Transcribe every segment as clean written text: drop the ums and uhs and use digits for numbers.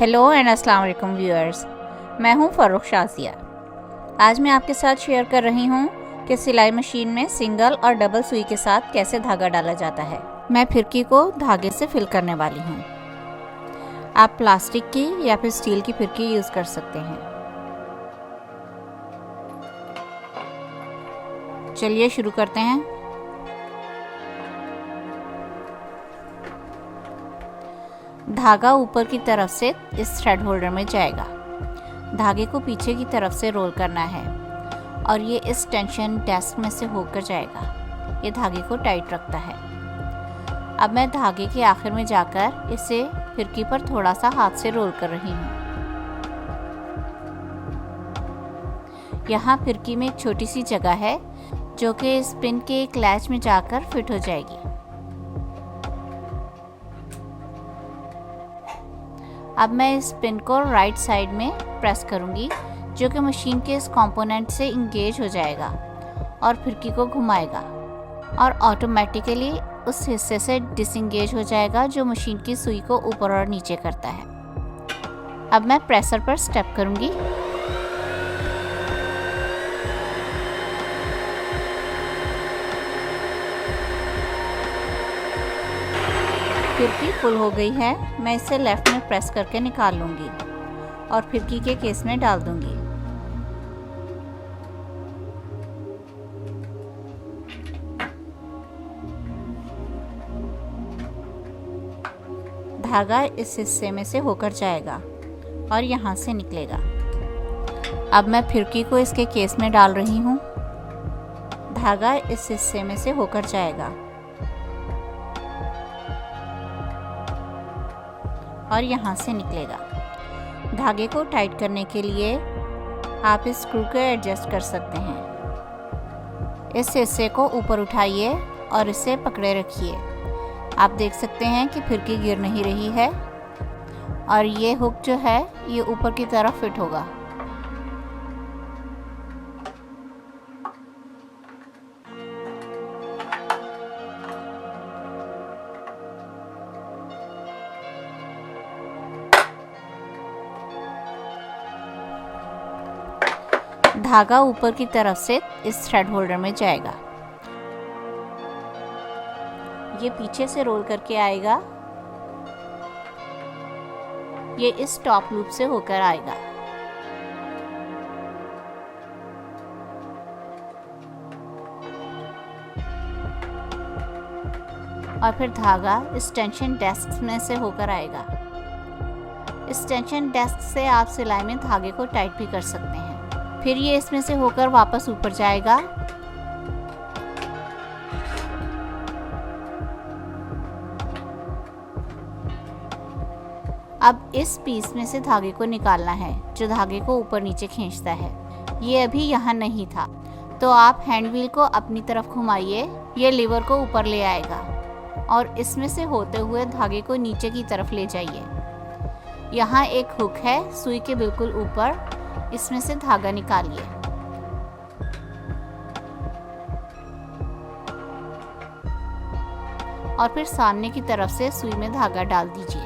Hello and अस्सलाम वालेकुम viewers, मैं हूं फ़ारूक शाज़िया। आज मैं आपके साथ शेयर कर रही हूं कि सिलाई मशीन में सिंगल और डबल सुई के साथ कैसे धागा डाला जाता है। मैं फिरकी को धागे से फिल करने वाली हूं। आप प्लास्टिक की या फिर स्टील की फिरकी यूज़ कर सकते हैं। चलिए शुरू करते हैं। धागा ऊपर की तरफ से इस थ्रेड होल्डर में जाएगा। धागे को पीछे की तरफ से रोल करना है और ये इस टेंशन डेस्क में से होकर जाएगा। ये धागे को टाइट रखता है। अब मैं धागे के आखिर में जाकर इसे फिरकी पर थोड़ा सा हाथ से रोल कर रही हूँ। यहाँ फिरकी में एक छोटी सी जगह है जो कि इस पिन के एक लैच में जाकर फिट हो जाएगी। अब मैं इस पिन को राइट साइड में प्रेस करूंगी, जो कि मशीन के इस कंपोनेंट से इंगेज हो जाएगा और फिरकी को घुमाएगा और ऑटोमेटिकली उस हिस्से से डिसंगेज हो जाएगा जो मशीन की सुई को ऊपर और नीचे करता है। अब मैं प्रेशर पर स्टेप करूंगी। फिरकी फुल हो गई है। मैं इसे लेफ्ट में प्रेस करके निकाल लूंगी और फिरकी के केस में डाल दूंगी। धागा इस हिस्से में से होकर जाएगा और यहाँ से निकलेगा। अब मैं फिरकी को इसके केस में डाल रही हूँ। धागा इस हिस्से में से होकर जाएगा और यहाँ से निकलेगा। धागे को टाइट करने के लिए आप इस स्क्रू को एडजस्ट कर सकते हैं। इस हिस्से को ऊपर उठाइए और इसे पकड़े रखिए। आप देख सकते हैं कि फिरकी गिर नहीं रही है और ये हुक जो है ये ऊपर की तरफ फिट होगा। धागा ऊपर की तरफ से इस थ्रेड होल्डर में जाएगा। ये पीछे से रोल करके आएगा। ये इस टॉप लूप से होकर आएगा और फिर धागा इस टेंशन डेस्क में से होकर आएगा। इस टेंशन डेस्क से आप सिलाई में धागे को टाइट भी कर सकते हैं। फिर ये इसमें से होकर वापस ऊपर जाएगा। अब इस पीस में से धागे को निकालना है जो धागे को ऊपर नीचे खींचता है। ये अभी यहाँ नहीं था, तो आप हैंड व्हील को अपनी तरफ घुमाइए। ये लीवर को ऊपर ले आएगा और इसमें से होते हुए धागे को नीचे की तरफ ले जाइए। यहाँ एक हुक है सुई के बिल्कुल ऊपर, इसमें से धागा निकालिए। और फिर सामने की तरफ से सुई में धागा डाल दीजिए।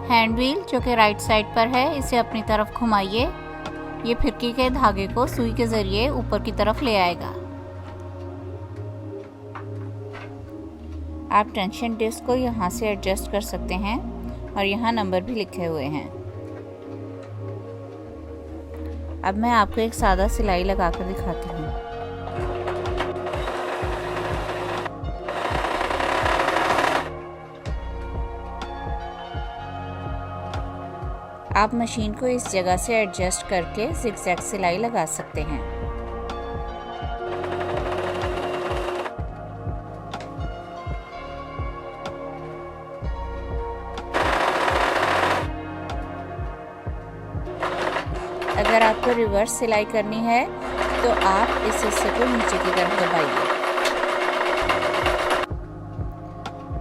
हैंड व्हील जो कि राइट साइड पर है, इसे अपनी तरफ घुमाइए। ये फिरकी के धागे को सुई के जरिए ऊपर की तरफ ले आएगा। आप टेंशन डिस्क को यहाँ से एडजस्ट कर सकते हैं और यहाँ नंबर भी लिखे हुए हैं। अब मैं आपको एक सादा सिलाई लगाकर दिखाती हूँ। आप मशीन को इस जगह से एडजस्ट करके ज़िगज़ैग सिलाई लगा सकते हैं। अगर आपको रिवर्स सिलाई करनी है तो आप इस हिस्से को नीचे की तरफ दबाइए।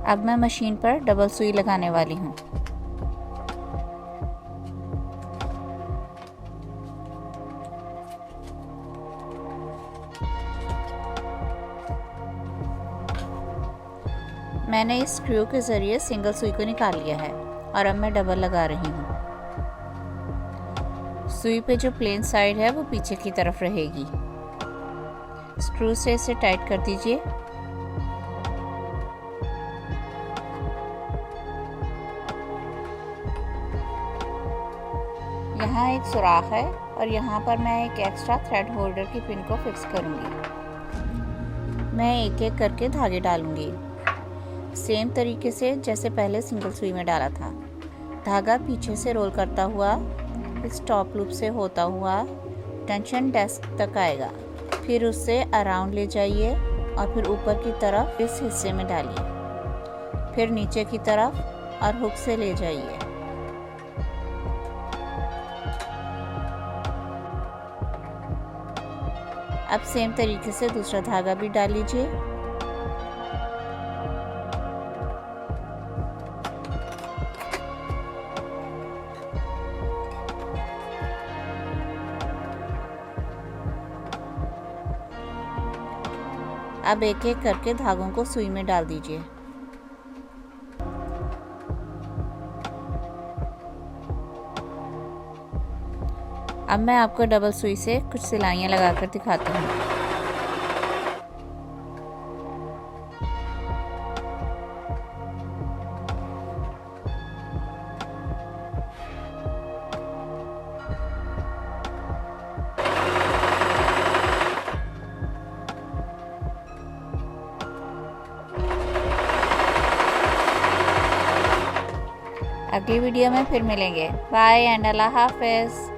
अब मैं मशीन पर डबल सुई लगाने वाली हूँ। मैंने इस स्क्रू के ज़रिए सिंगल सुई को निकाल लिया है और अब मैं डबल लगा रही हूँ। सुई पे जो प्लेन साइड है वो पीछे की तरफ रहेगी। स्क्रू से इसे टाइट कर दीजिए। यहाँ एक सुराख है और यहाँ पर मैं एक एक्स्ट्रा थ्रेड होल्डर की पिन को फिक्स करूँगी। मैं एक एक करके धागे डालूँगी, सेम तरीके से जैसे पहले सिंगल सुई में डाला था। धागा पीछे से रोल करता हुआ इस टॉप लूप से होता हुआ टेंशन डेस्क तक आएगा। फिर उससे अराउंड ले जाइए और फिर ऊपर की तरफ इस हिस्से में डालिए, फिर नीचे की तरफ और हुक से ले जाइए। अब सेम तरीके से दूसरा धागा भी डाल लीजिए। अब एक एक करके धागों को सुई में डाल दीजिए। अब मैं आपको डबल सुई से कुछ सिलाइयाँ लगाकर दिखाती हूँ। अगली वीडियो में फिर मिलेंगे। बाय एंड अल्लाह हाफिज़।